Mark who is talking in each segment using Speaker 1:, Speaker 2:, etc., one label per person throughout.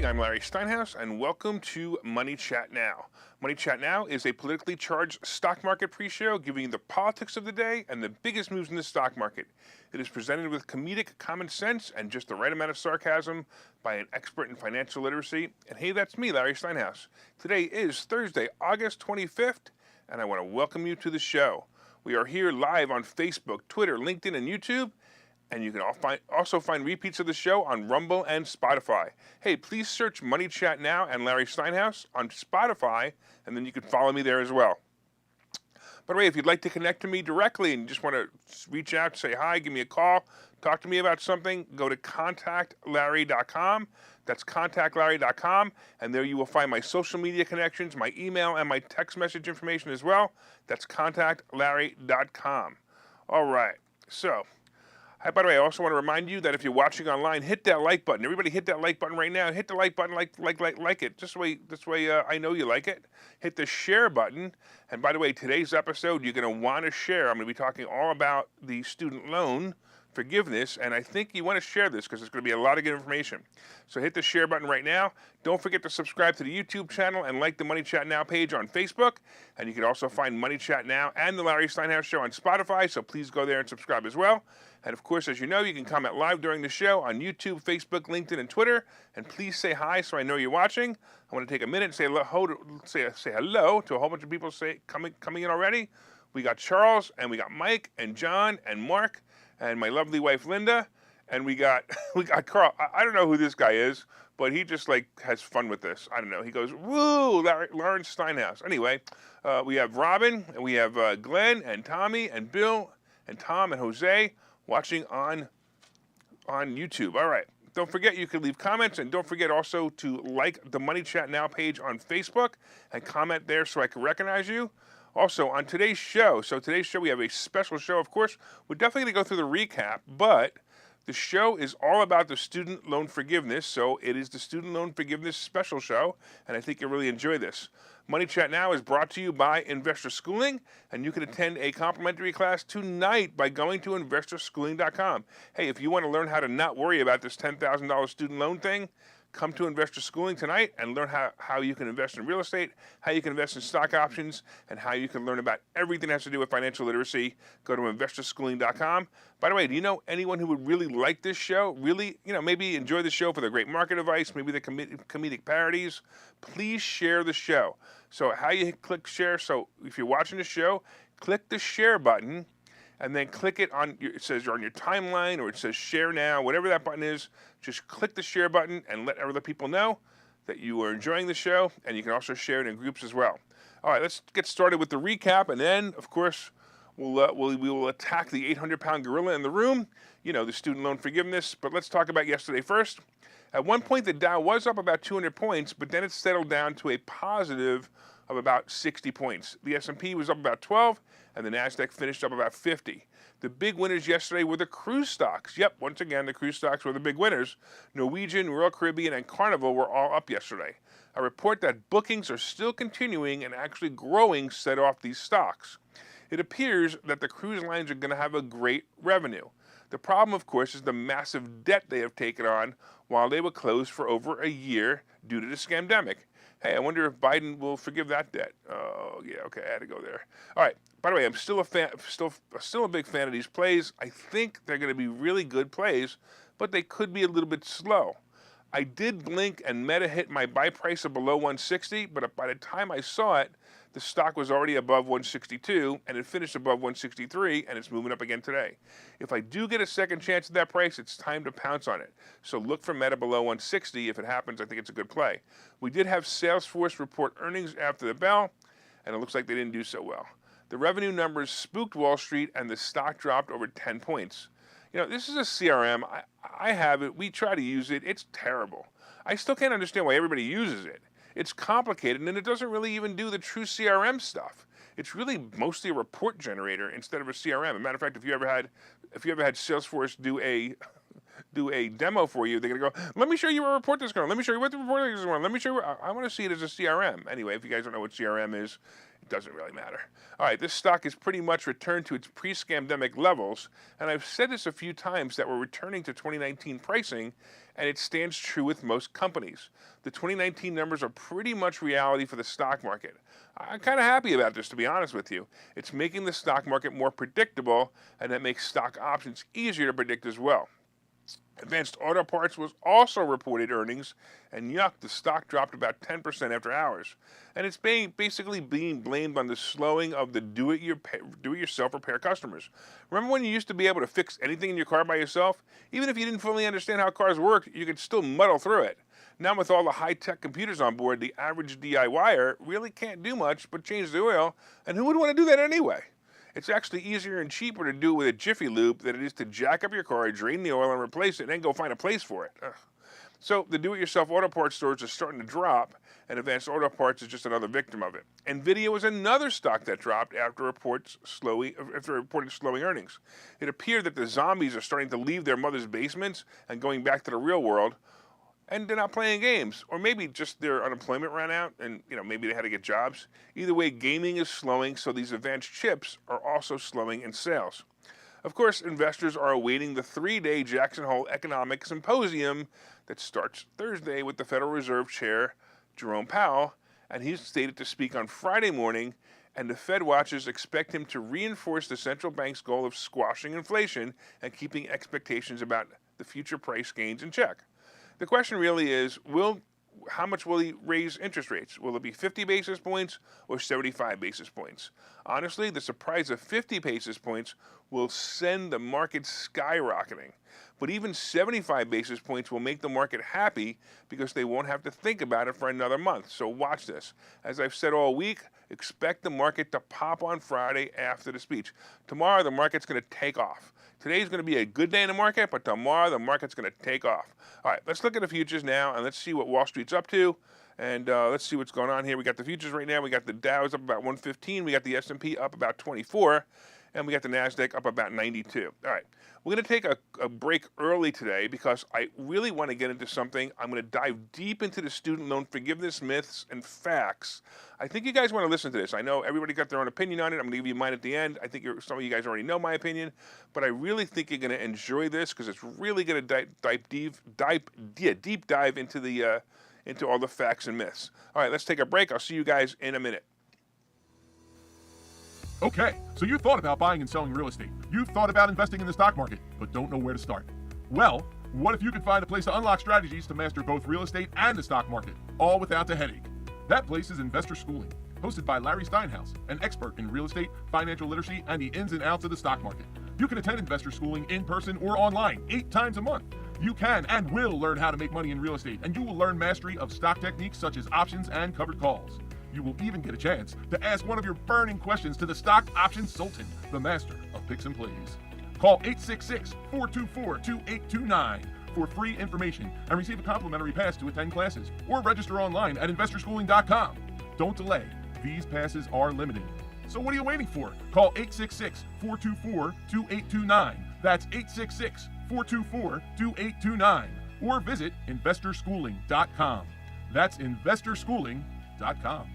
Speaker 1: morning, I'm Larry Steinhouse, and welcome to Money Chat Now. Money Chat Now is a politically charged stock market pre-show giving you the politics of the day and the biggest moves in the stock market. It is presented with comedic common sense and just the right amount of sarcasm by an expert in financial literacy. And hey, that's me, Larry Steinhouse. Today is Thursday, August 25th, and I want to welcome you to the show. We are here live on Facebook, Twitter, LinkedIn, and YouTube. And you can also find repeats of the show on Rumble and Spotify. Hey, please search Money Chat Now and Larry Steinhouse on Spotify, and then you can follow me there as well. By the way, if you'd like to connect to me directly and you just want to reach out, say hi, give me a call, talk to me about something, go to contactlarry.com. That's contactlarry.com, and there you will find my social media connections, my email, and my text message information as well. That's contactlarry.com. All right, so... By the way, I also want to remind you that if you're watching online, hit that like button. Everybody hit that like button right now. Hit the like button, like it. This way, I know you like it. Hit the share button. And by the way, today's episode, you're going to want to share. I'm going to be talking all about the student loan forgiveness, and I think you want to share this because it's going to be a lot of good information. So hit the share button right now. Don't forget to subscribe to the YouTube channel and like the Money Chat Now page on Facebook. And you can also find Money Chat Now and the Larry Steinhouse Show on Spotify, so please go there and subscribe as well. And of course, as you know, you can comment live during the show on YouTube, Facebook, LinkedIn, and Twitter. And please say hi so I know you're watching. I want to take a minute and say hello to a whole bunch of people coming in already. We got Charles, and we got Mike, and John, and Mark, and my lovely wife Linda, and we got Carl. I don't know who this guy is, but he just has fun with this. I don't know. He goes, "Woo, Lawrence Steinhouse." Anyway, we have Robin, and we have Glenn, and Tommy, and Bill, and Tom, and Jose watching on YouTube. All right. Don't forget you can leave comments, and don't forget also to like the Money Chat Now page on Facebook and comment there so I can recognize you. Also, on today's show, we have a special show, of course. We're definitely going to go through the recap, but the show is all about the student loan forgiveness, so it is the student loan forgiveness special show, and I think you'll really enjoy this. Money Chat Now is brought to you by Investor Schooling, and you can attend a complimentary class tonight by going to investorschooling.com. Hey, if you want to learn how to not worry about this $10,000 student loan thing, come to Investor Schooling tonight and learn how you can invest in real estate, how you can invest in stock options, and how you can learn about everything that has to do with financial literacy. Go to investorschooling.com. By the way, do you know anyone who would really like this show? Really, maybe enjoy the show for the great market advice, maybe the comedic parodies? Please share the show. So how you click share, so if you're watching the show, click the share button, and then click it it says you're on your timeline, or it says share now, whatever that button is. Just click the share button and let other people know that you are enjoying the show, and you can also share it in groups as well. All right, let's get started with the recap, and then, of course, we will attack the 800-pound gorilla in the room, the student loan forgiveness. But let's talk about yesterday first. At one point, the Dow was up about 200 points, but then it settled down to a positive of about 60 points. The S&P was up about 12, and the NASDAQ finished up about 50. The big winners yesterday were the cruise stocks. Yep, once again, the cruise stocks were the big winners. Norwegian, Royal Caribbean, and Carnival were all up yesterday. A report that bookings are still continuing and actually growing set off these stocks. It appears that the cruise lines are going to have a great revenue. The problem, of course, is the massive debt they have taken on while they were closed for over a year due to the scamdemic. Hey, I wonder if Biden will forgive that debt. Oh, yeah, okay, I had to go there. All right. By the way, I'm still a big fan of these plays. I think they're going to be really good plays, but they could be a little bit slow. I did blink and Meta hit my buy price of below 160, but by the time I saw it, the stock was already above 162, and it finished above 163, and it's moving up again today. If I do get a second chance at that price, it's time to pounce on it. So look for Meta below 160. If it happens, I think it's a good play. We did have Salesforce report earnings after the bell, and it looks like they didn't do so well. The revenue numbers spooked Wall Street, and the stock dropped over 10 points. This is a CRM. I have it. We try to use it. It's terrible. I still can't understand why everybody uses it. It's complicated, and it doesn't really even do the true CRM stuff. It's really mostly a report generator instead of a CRM. As a matter of fact, if you ever had Salesforce do do a demo for you, they're going to go, let me show you a report that's going on. Let me show you what the report is going on. Let me show you. I want to see it as a CRM. Anyway, if you guys don't know what CRM is, it doesn't really matter. All right, this stock has pretty much returned to its pre-scamdemic levels, and I've said this a few times that we're returning to 2019 pricing, and it stands true with most companies. The 2019 numbers are pretty much reality for the stock market. I'm kind of happy about this, to be honest with you. It's making the stock market more predictable, and that makes stock options easier to predict as well. Advanced Auto Parts was also reported earnings, and yuck, the stock dropped about 10% after hours. And it's basically being blamed on the slowing of the do-it-yourself repair customers. Remember when you used to be able to fix anything in your car by yourself? Even if you didn't fully understand how cars worked, you could still muddle through it. Now with all the high-tech computers on board, the average DIYer really can't do much but change the oil, and who would want to do that anyway? It's actually easier and cheaper to do it with a Jiffy Lube than it is to jack up your car, drain the oil, and replace it, and then go find a place for it. Ugh. So the do-it-yourself auto parts stores are starting to drop, and Advanced Auto Parts is just another victim of it. NVIDIA was another stock that dropped after reported slowing earnings. It appeared that the zombies are starting to leave their mother's basements and going back to the real world, and they're not playing games, or maybe just their unemployment ran out, and maybe they had to get jobs. Either way, gaming is slowing, so these advanced chips are also slowing in sales. Of course, investors are awaiting the 3-day Jackson Hole Economic Symposium that starts Thursday with the Federal Reserve Chair, Jerome Powell, and he's stated to speak on Friday morning, and the Fed watchers expect him to reinforce the central bank's goal of squashing inflation and keeping expectations about the future price gains in check. The question really is, how much will he raise interest rates? Will it be 50 basis points or 75 basis points? Honestly, the surprise of 50 basis points will send the market skyrocketing. But even 75 basis points will make the market happy because they won't have to think about it for another month. So watch this. As I've said all week, expect the market to pop on Friday after the speech. Tomorrow, the market's going to take off. Today's going to be a good day in the market, but tomorrow the market's going to take off. All right, let's look at the futures now, and let's see what Wall Street's up to, and let's see what's going on here. We got the futures right now. We got the Dow's up about 115. We got the S&P up about 24, and we got the NASDAQ up about 92. All right, we're going to take a break early today because I really want to get into something. I'm going to dive deep into the student loan forgiveness myths and facts. I think you guys want to listen to this. I know everybody got their own opinion on it. I'm going to give you mine at the end. I think some of you guys already know my opinion, but I really think you're going to enjoy this because it's really going to deep dive into into all the facts and myths. All right, let's take a break. I'll see you guys in a minute.
Speaker 2: Okay, so you thought about buying and selling real estate. You've thought about investing in the stock market, but don't know where to start. Well, what if you could find a place to unlock strategies to master both real estate and the stock market, all without the headache? That place is Investor Schooling, hosted by Larry Steinhouse, an expert in real estate, financial literacy, and the ins and outs of the stock market. You can attend Investor Schooling in person or online 8 times a month. You can and will learn how to make money in real estate, and you will learn mastery of stock techniques such as options and covered calls. You will even get a chance to ask one of your burning questions to the stock options sultan, the master of picks and plays. Call 866-424-2829 for free information and receive a complimentary pass to attend classes, or register online at investorschooling.com. Don't delay. These passes are limited. So what are you waiting for? Call 866-424-2829. That's 866-424-2829. Or visit investorschooling.com. That's investorschooling.com.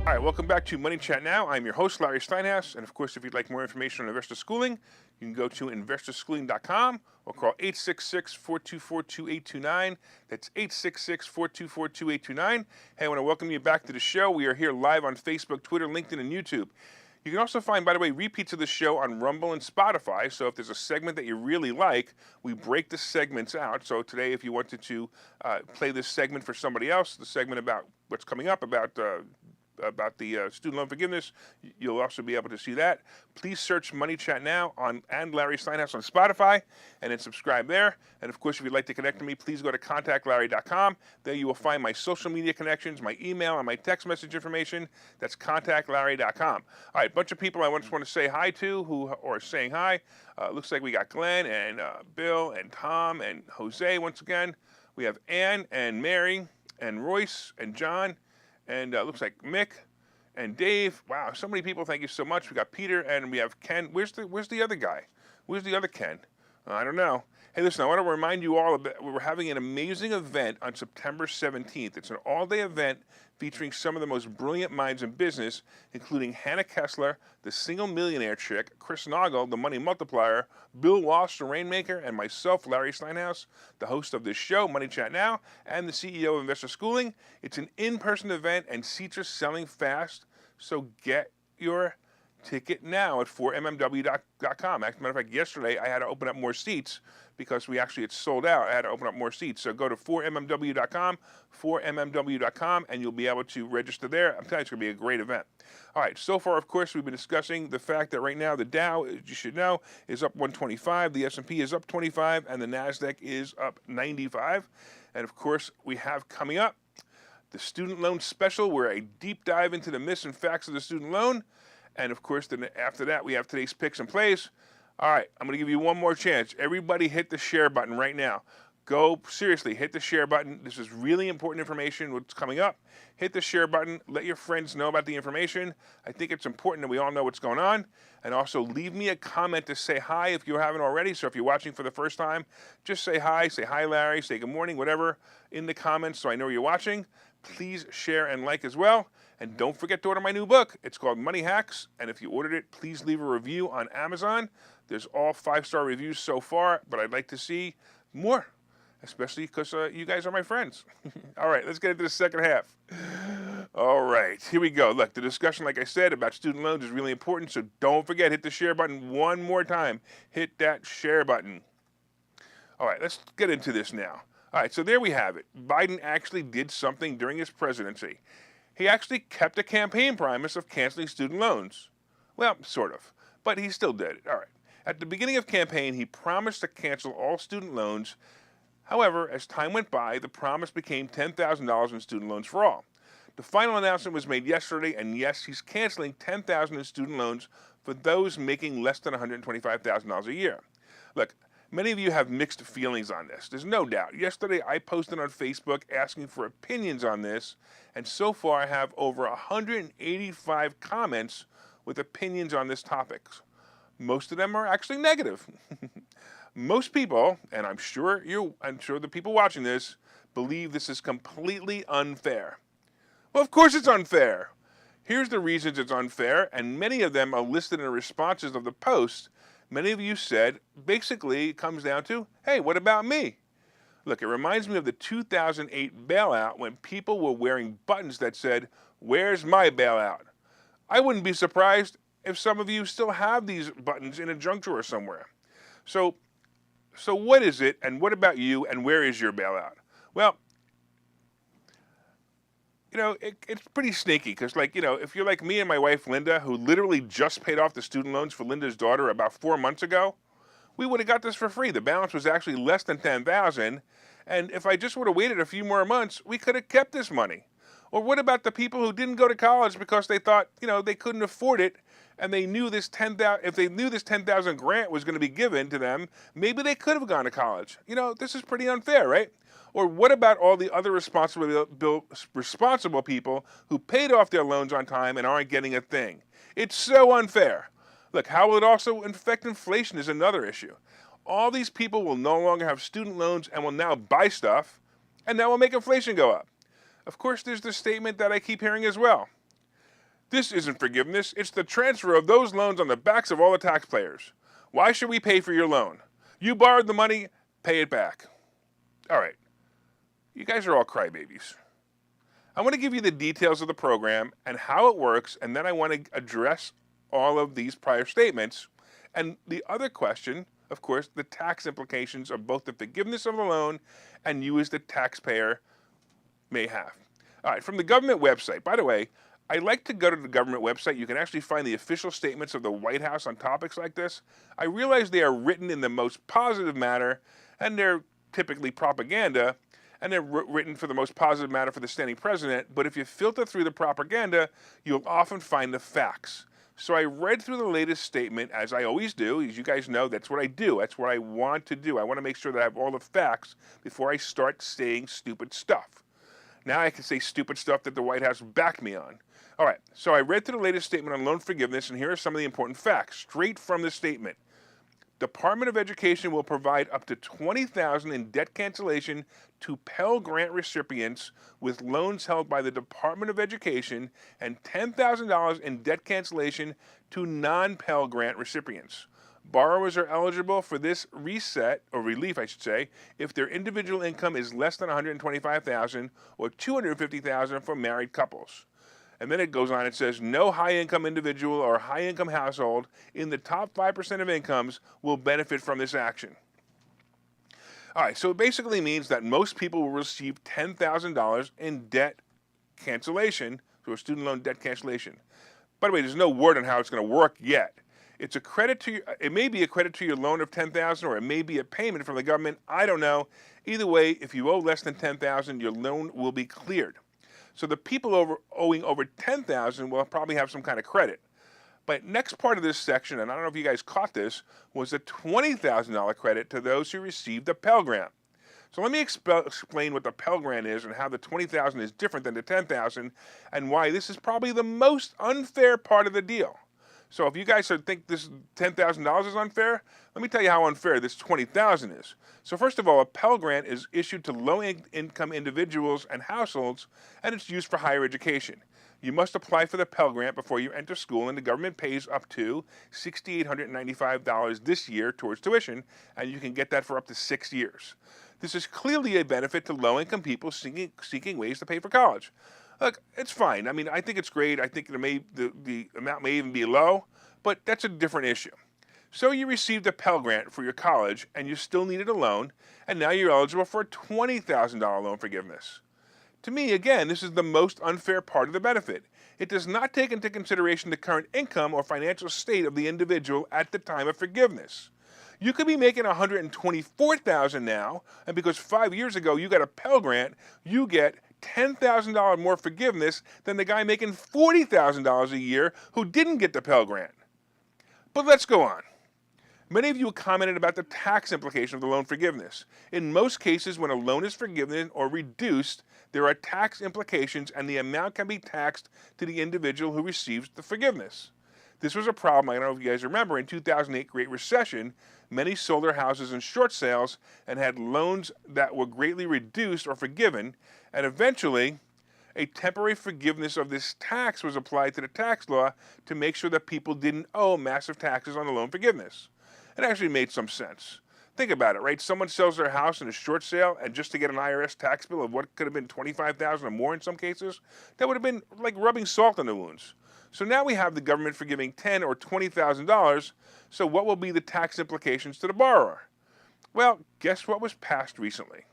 Speaker 1: All right, welcome back to Money Chat Now. I'm your host, Larry Steinhouse, and of course, if you'd like more information on investor schooling, you can go to investorschooling.com or call 866-424-2829. That's 866-424-2829. Hey, I want to welcome you back to the show. We are here live on Facebook, Twitter, LinkedIn, and YouTube. You can also find, by the way, repeats of the show on Rumble and Spotify. So if there's a segment that you really like, we break the segments out. So today, if you wanted to play this segment for somebody else, the segment about what's coming up, about the student loan forgiveness, you'll also be able to see that. Please search Money Chat Now and Larry Steinhouse on Spotify, and then subscribe there. And of course, if you'd like to connect with me, please go to contactlarry.com. There you will find my social media connections, my email, and my text message information. That's contactlarry.com. All right, a bunch of people I just want to say hi to who are saying hi. Looks like we got Glenn and Bill and Tom and Jose once again. We have Ann and Mary and Royce and John And looks like Mick and Dave. Wow, so many people. Thank you so much. We got Peter and we have Ken. Where's the other guy? Where's the other Ken? I don't know. Hey, listen, I want to remind you all that we're having an amazing event on September 17th. It's an all-day event featuring some of the most brilliant minds in business, including Hannah Kessler, the single millionaire chick, Chris Noggle, the money multiplier, Bill Walsh, the rainmaker, and myself, Larry Steinhouse, the host of this show, Money Chat Now, and the CEO of Investor Schooling. It's an in-person event, and seats are selling fast, so get your ticket now at 4mmw.com. As a matter of fact, yesterday I had to open up more seats because it's sold out. I had to open up more seats. So go to 4mmw.com, 4mmw.com, and you'll be able to register there. I'm telling you, it's going to be a great event. All right, so far, of course, we've been discussing the fact that right now the Dow, as you should know, is up 125, the S&P is up 25, and the NASDAQ is up 95. And, of course, we have coming up the student loan special, where I deep dive into the myths and facts of the student loan. And, of course, then after that, we have today's picks and plays. All right, I'm going to give you one more chance. Everybody hit the share button right now. Go, seriously, hit the share button. This is really important information, what's coming up. Hit the share button. Let your friends know about the information. I think it's important that we all know what's going on. And also, leave me a comment to say hi if you haven't already. So if you're watching for the first time, just say hi, Larry, say good morning, whatever, in the comments so I know you're watching. Please share and like as well. And don't forget to order my new book. It's called Money Hacks. And if you ordered it, please leave a review on Amazon. There's all 5-star reviews so far, but I'd like to see more, especially because you guys are my friends. All right, let's get into the second half. All right, here we go. Look, the discussion, like I said, about student loans is really important, so don't forget, hit the share button one more time. Hit that share button. All right, let's get into this now. All right, so there we have it. Biden actually did something during his presidency. He actually kept a campaign promise of canceling student loans. Well, sort of, but he still did it. All right. At the beginning of campaign, he promised to cancel all student loans. However, as time went by, the promise became $10,000 in student loans for all. The final announcement was made yesterday, and yes, he's canceling $10,000 in student loans for those making less than $125,000 a year. Look, many of you have mixed feelings on this. There's no doubt. Yesterday, I posted on Facebook asking for opinions on this, and so far I have over 185 comments with opinions on this topic. Most of them are actually negative. Most people, and I'm sure the people watching this, believe this is completely unfair. Well, of course it's unfair. Here's the reasons it's unfair, and many of them are listed in the responses of the post. Many of you said, basically, it comes down to, hey, what about me? Look, it reminds me of the 2008 bailout when people were wearing buttons that said, "Where's my bailout?" I wouldn't be surprised if some of you still have these buttons in a junk drawer somewhere. So what is it, and what about you, and where is your bailout? Well, it's pretty sneaky because, if you're like me and my wife, Linda, who literally just paid off the student loans for Linda's daughter about 4 months ago, we would have got this for free. The balance was actually less than $10,000, and if I just would have waited a few more months, we could have kept this money. Or what about the people who didn't go to college because they thought, they couldn't afford it, and they knew this if they knew this $10,000 grant was going to be given to them, maybe they could have gone to college. This is pretty unfair, right? Or what about all the other responsible people who paid off their loans on time and aren't getting a thing? It's so unfair. Look, how will it also affect inflation is another issue. All these people will no longer have student loans and will now buy stuff, and that will make inflation go up. Of course, there's the statement that I keep hearing as well. This isn't forgiveness, it's the transfer of those loans on the backs of all the taxpayers. Why should we pay for your loan? You borrowed the money, pay it back. All right, you guys are all crybabies. I want to give you the details of the program and how it works, and then I want to address all of these prior statements. And the other question, of course, the tax implications of both the forgiveness of the loan and you as the taxpayer may have. All right, from the government website. By the way, I like to go to the government website. You can actually find the official statements of the White House on topics like this. I realize they are written in the most positive manner, and they're typically propaganda, and they're written for the most positive matter for the standing president. But if you filter through the propaganda, you'll often find the facts. So I read through the latest statement, as I always do. As you guys know, that's what I do. That's what I want to do. I want to make sure that I have all the facts before I start saying stupid stuff. Now I can say stupid stuff that the White House backed me on. All right, so I read through the latest statement on loan forgiveness, and here are some of the important facts, straight from the statement. Department of Education will provide up to $20,000 in debt cancellation to Pell Grant recipients with loans held by the Department of Education and $10,000 in debt cancellation to non-Pell Grant recipients. Borrowers are eligible for this reset, or relief I should say, if their individual income is less than $125,000 or $250,000 for married couples. And then it goes on, it says, no high-income individual or high-income household in the top 5% of incomes will benefit from this action. All right, so it basically means that most people will receive $10,000 in debt cancellation, so a student loan debt cancellation. By the way, there's no word on how it's going to work yet. It's a credit to it may be a credit to your loan of $10,000, or it may be a payment from the government. I don't know. Either way, if you owe less than $10,000, your loan will be cleared. So the people owing over $10,000 will probably have some kind of credit. But next part of this section, and I don't know if you guys caught this, was a $20,000 credit to those who received the Pell Grant. So let me explain what the Pell Grant is and how the $20,000 is different than the $10,000 and why this is probably the most unfair part of the deal. So if you guys think this $10,000 is unfair, let me tell you how unfair this $20,000 is. So first of all, a Pell Grant is issued to low-income individuals and households, and it's used for higher education. You must apply for the Pell Grant before you enter school, and the government pays up to $6,895 this year towards tuition, and you can get that for up to 6 years. This is clearly a benefit to low-income people seeking ways to pay for college. Look, it's fine. I mean, I think it's great. I think the amount may even be low, but that's a different issue. So you received a Pell Grant for your college, and you still needed a loan, and now you're eligible for a $20,000 loan forgiveness. To me, again, this is the most unfair part of the benefit. It does not take into consideration the current income or financial state of the individual at the time of forgiveness. You could be making $124,000 now, and because 5 years ago you got a Pell Grant, you get $10,000 more forgiveness than the guy making $40,000 a year who didn't get the Pell Grant. But let's go on. Many of you commented about the tax implication of the loan forgiveness. In most cases, when a loan is forgiven or reduced, there are tax implications and the amount can be taxed to the individual who receives the forgiveness. This was a problem, I don't know if you guys remember, in 2008 Great Recession, many sold their houses in short sales and had loans that were greatly reduced or forgiven, and eventually a temporary forgiveness of this tax was applied to the tax law to make sure that people didn't owe massive taxes on the loan forgiveness. It actually made some sense. Think about it, right? Someone sells their house in a short sale, and just to get an IRS tax bill of what could have been $25,000 or more in some cases, that would have been like rubbing salt in the wounds. So now we have the government forgiving $10,000 or $20,000, so what will be the tax implications to the borrower? Well, guess what was passed recently?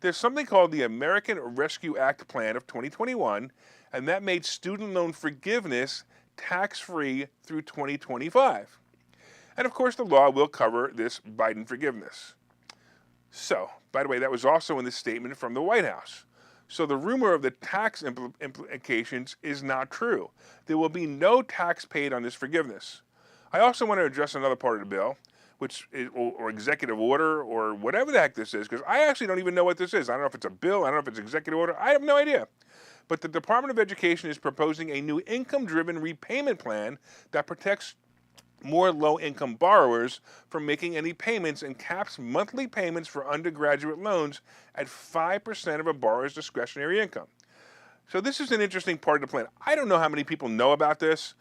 Speaker 1: There's something called the American Rescue Act Plan of 2021, and that made student loan forgiveness tax-free through 2025. And of course, the law will cover this Biden forgiveness. So, by the way, that was also in the statement from the White House. So the rumor of the tax implications is not true. There will be no tax paid on this forgiveness. I also want to address another part of the bill, which is, or executive order, or whatever the heck this is, because I actually don't even know what this is. I don't know if it's a bill, I don't know if it's executive order, I have no idea. But the Department of Education is proposing a new income-driven repayment plan that protects more low-income borrowers from making any payments and caps monthly payments for undergraduate loans at 5% of a borrower's discretionary income. So this is an interesting part of the plan. I don't know how many people know about this.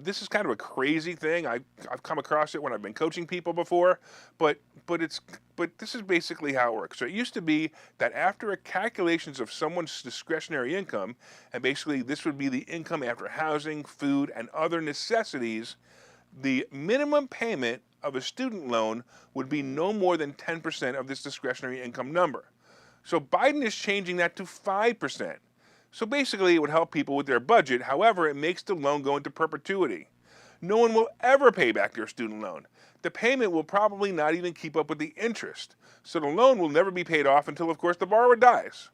Speaker 1: This is kind of a crazy thing. I've come across it when I've been coaching people before, but this is basically how it works. So it used to be that after a calculations of someone's discretionary income, and basically this would be the income after housing, food, and other necessities, the minimum payment of a student loan would be no more than 10% of this discretionary income number. So Biden is changing that to 5%. So basically it would help people with their budget. However, it makes the loan go into perpetuity. No one will ever pay back their student loan. The payment will probably not even keep up with the interest. So the loan will never be paid off until, of course, the borrower dies.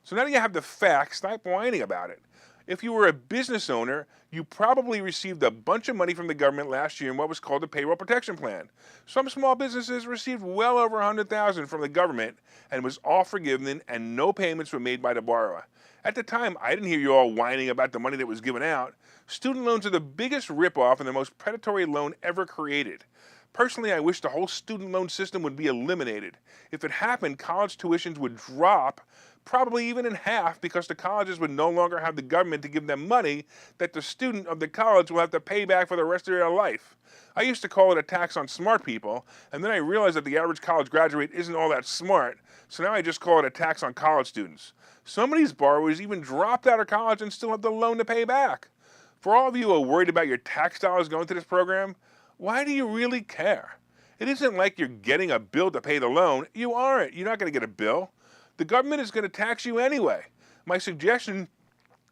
Speaker 1: So now that you have the facts, stop whining about it. If you were a business owner, you probably received a bunch of money from the government last year in what was called the Payroll Protection Plan. Some small businesses received well over $100,000 from the government and was all forgiven and no payments were made by the borrower. At the time, I didn't hear you all whining about the money that was given out. Student loans are the biggest ripoff and the most predatory loan ever created. Personally, I wish the whole student loan system would be eliminated. If it happened, college tuitions would drop, probably even in half, because the colleges would no longer have the government to give them money that the student of the college will have to pay back for the rest of their life. I used to call it a tax on smart people, and then I realized that the average college graduate isn't all that smart, so now I just call it a tax on college students. Some of these borrowers even dropped out of college and still have the loan to pay back. For all of you who are worried about your tax dollars going to this program, why do you really care? It isn't like you're getting a bill to pay the loan. You aren't. You're not going to get a bill. The government is going to tax you anyway. My suggestion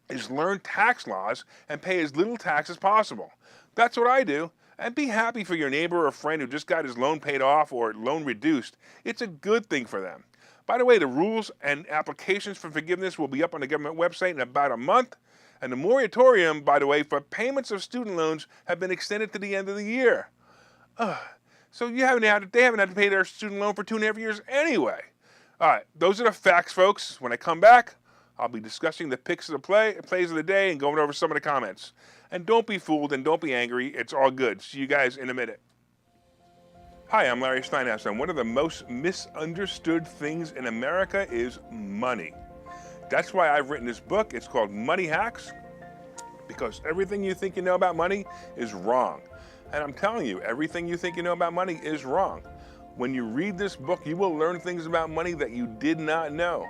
Speaker 1: is learn tax laws and pay as little tax as possible. That's what I do. And be happy for your neighbor or friend who just got his loan paid off or loan reduced. It's a good thing for them. By the way, the rules and applications for forgiveness will be up on the government website in about a month. And the moratorium, by the way, for payments of student loans have been extended to the end of the year. So they haven't had to pay their student loan for 2.5 years anyway. All right, those are the facts, folks. When I come back, I'll be discussing the picks of the plays of the day and going over some of the comments. And don't be fooled and don't be angry. It's all good. See you guys in a minute. Hi, I'm Larry Steinhouse, and one of the most misunderstood things in America is money. That's why I've written this book. It's called Money Hacks, because everything you think you know about money is wrong. And I'm telling you, everything you think you know about money is wrong. When you read this book, you will learn things about money that you did not know.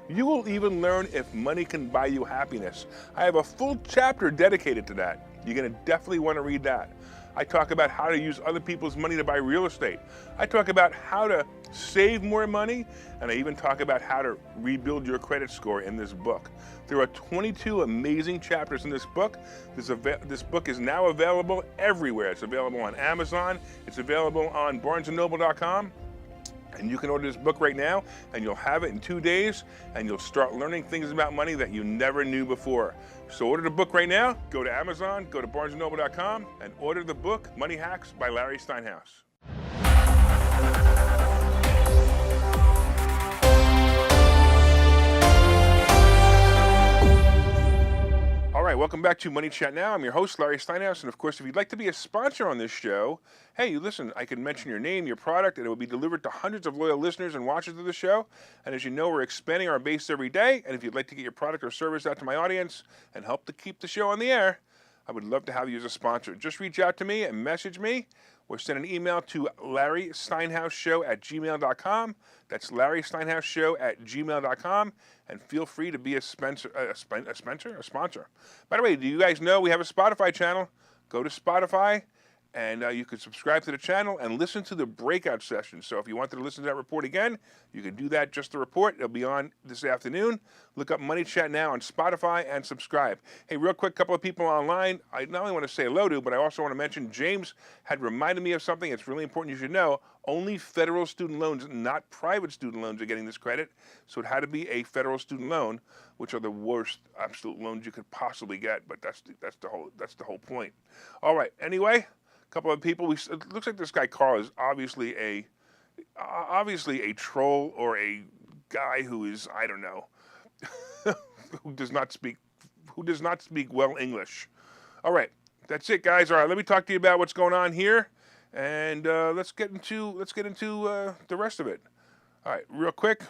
Speaker 1: You will even learn if money can buy you happiness. I have a full chapter dedicated to that. You're going to definitely want to read that. I talk about how to use other people's money to buy real estate. I talk about how to save more money, and I even talk about how to rebuild your credit score in this book. There are 22 amazing chapters in this book. This book is now available everywhere. It's available on Amazon. It's available on barnesandnoble.com. And you can order this book right now, and you'll have it in 2 days, and you'll start learning things about money that you never knew before. So order the book right now. Go to Amazon, go to barnesandnoble.com, and order the book, Money Hacks by Larry Steinhouse. All right, welcome back to Money Chat Now. I'm your host, Larry Steinhouse, and of course, if you'd like to be a sponsor on this show, hey, listen, I can mention your name, your product, and it will be delivered to hundreds of loyal listeners and watchers of the show. And as you know, we're expanding our base every day, and if you'd like to get your product or service out to my audience and help to keep the show on the air, I would love to have you as a sponsor. Just reach out to me and message me, or send an email to larrysteinhouseshow@gmail.com. That's larrysteinhouseshow@gmail.com. And feel free to be a sponsor. By the way, do you guys know we have a Spotify channel? Go to Spotify, and you can subscribe to the channel and listen to the breakout sessions. So if you wanted to listen to that report again, you can do that, just the report. It'll be on this afternoon. Look up Money Chat Now on Spotify and subscribe. Hey, real quick, couple of people online I not only want to say hello to, but I also want to mention James had reminded me of something. It's really important you should know. Only federal student loans, not private student loans, are getting this credit. So it had to be a federal student loan, which are the worst absolute loans you could possibly get. But that's the whole point. All right. Anyway, a couple of people. It looks like this guy Carl is obviously a troll or a guy who is, I don't know, who does not speak well English. All right. That's it, guys. All right. Let me talk to you about what's going on here. And let's get into the rest of it. All right, real quick,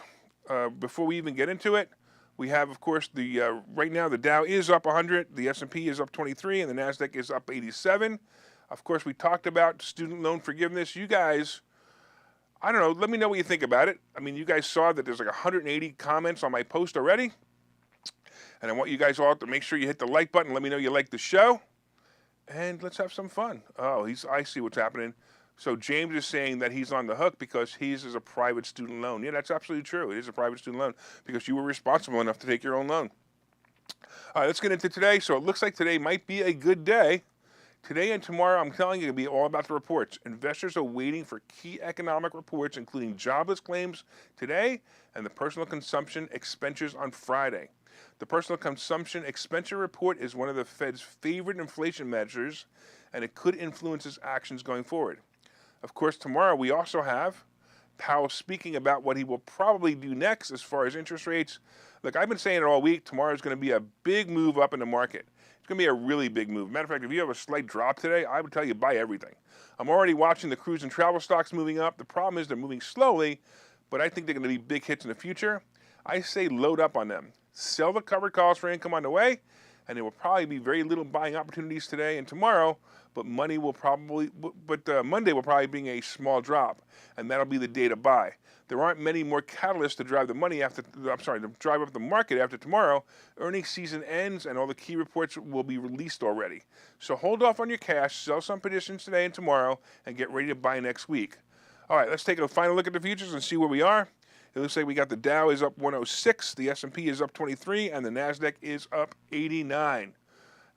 Speaker 1: before we even get into it, we have, of course, right now the Dow is up 100, the S&P is up 23, and the Nasdaq is up 87. Of course, we talked about student loan forgiveness. You guys, I don't know. Let me know what you think about it. I mean, you guys saw that there's like 180 comments on my post already, and I want you guys all to make sure you hit the like button. Let me know you like the show. And let's have some fun. Oh, I see what's happening. So James is saying that he's on the hook because his is a private student loan. Yeah, that's absolutely true. It is a private student loan because you were responsible enough to take your own loan. All right, let's get into today. So it looks like today might be a good day. Today and tomorrow, I'm telling you, it'll be all about the reports. Investors are waiting for key economic reports, including jobless claims today and the personal consumption expenditures on Friday. The personal consumption expenditure report is one of the Fed's favorite inflation measures, and it could influence its actions going forward. Of course, tomorrow we also have Powell speaking about what he will probably do next as far as interest rates. Look, I've been saying it all week. Tomorrow is going to be a big move up in the market. It's going to be a really big move. Matter of fact, if you have a slight drop today, I would tell you buy everything. I'm already watching the cruise and travel stocks moving up. The problem is they're moving slowly, but I think they're going to be big hits in the future. I say load up on them. Sell the covered calls for income on the way, and there will probably be very little buying opportunities today and tomorrow, but Monday will probably be a small drop, and that'll be the day to buy. There aren't many more catalysts to drive to drive up the market after tomorrow. Earnings season ends, and all the key reports will be released already. So hold off on your cash, sell some positions today and tomorrow, and get ready to buy next week. All right, let's take a final look at the futures and see where we are. It looks like we got the Dow is up 106, the S&P is up 23, and the NASDAQ is up 89.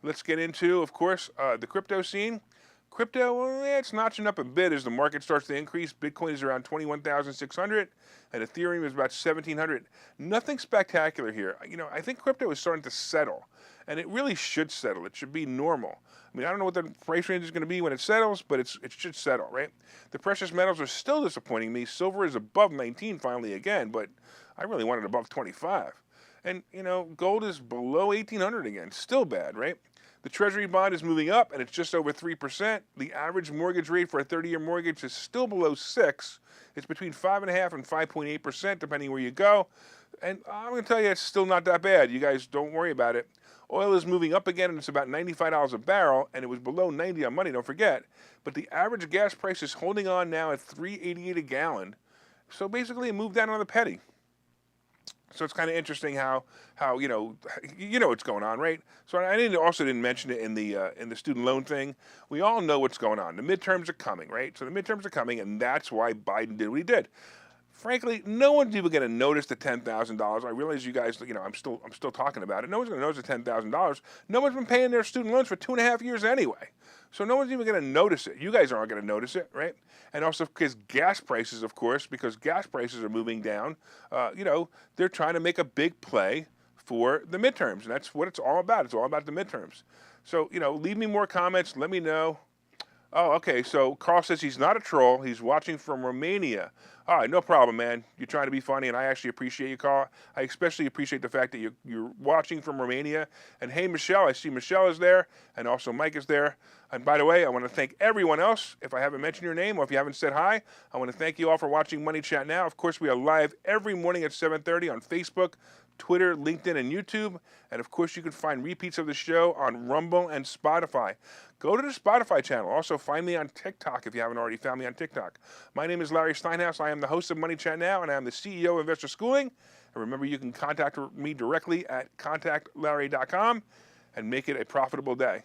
Speaker 1: Let's get into, of course, the crypto scene. Crypto, it's notching up a bit as the market starts to increase. Bitcoin is around 21,600, and Ethereum is about 1,700. Nothing spectacular here. I think crypto is starting to settle, and it really should settle. It should be normal. I don't know what the price range is going to be when it settles, but it should settle, right? The precious metals are still disappointing me. Silver is above 19 finally again, but I really want it above 25. And, gold is below 1,800 again. Still bad, right? The Treasury bond is moving up, and it's just over 3%. The average mortgage rate for a 30-year mortgage is still below 6%. It's between 5.5% and 5.8%, depending where you go. And I'm going to tell you, it's still not that bad. You guys don't worry about it. Oil is moving up again, and it's about $95 a barrel, and it was below 90 on Monday, don't forget. But the average gas price is holding on now at $3.88 a gallon. So basically, it moved down on the penny. So it's kind of interesting how what's going on, right? So I didn't mention it in the student loan thing. We all know what's going on. The midterms are coming, right? So the midterms are coming, and that's why Biden did what he did. Frankly, no one's even going to notice the $10,000. I realize you guys, I'm still talking about it. No one's going to notice the $10,000. No one's been paying their student loans for 2.5 years anyway. So no one's even going to notice it. You guys aren't going to notice it, right? And also because gas prices, of course, because gas prices are moving down, they're trying to make a big play for the midterms. And that's what it's all about. It's all about the midterms. So, leave me more comments. Let me know. Oh, okay. So Carl says he's not a troll. He's watching from Romania. All right, no problem, man. You're trying to be funny, and I actually appreciate you, Carl. I especially appreciate the fact that you're watching from Romania. And hey, Michelle, I see Michelle is there, and also Mike is there. And by the way, I want to thank everyone else. If I haven't mentioned your name or if you haven't said hi, I want to thank you all for watching Money Chat Now. Of course, we are live every morning at 7:30 on Facebook, Twitter, LinkedIn, and YouTube. And of course, you can find repeats of the show on Rumble and Spotify. Go to the Spotify channel. Also, find me on TikTok if you haven't already found me on TikTok. My name is Larry Steinhouse. I am the host of Money Chat Now, and I am the CEO of Investor Schooling. And remember, you can contact me directly at contactlarry.com and make it a profitable day.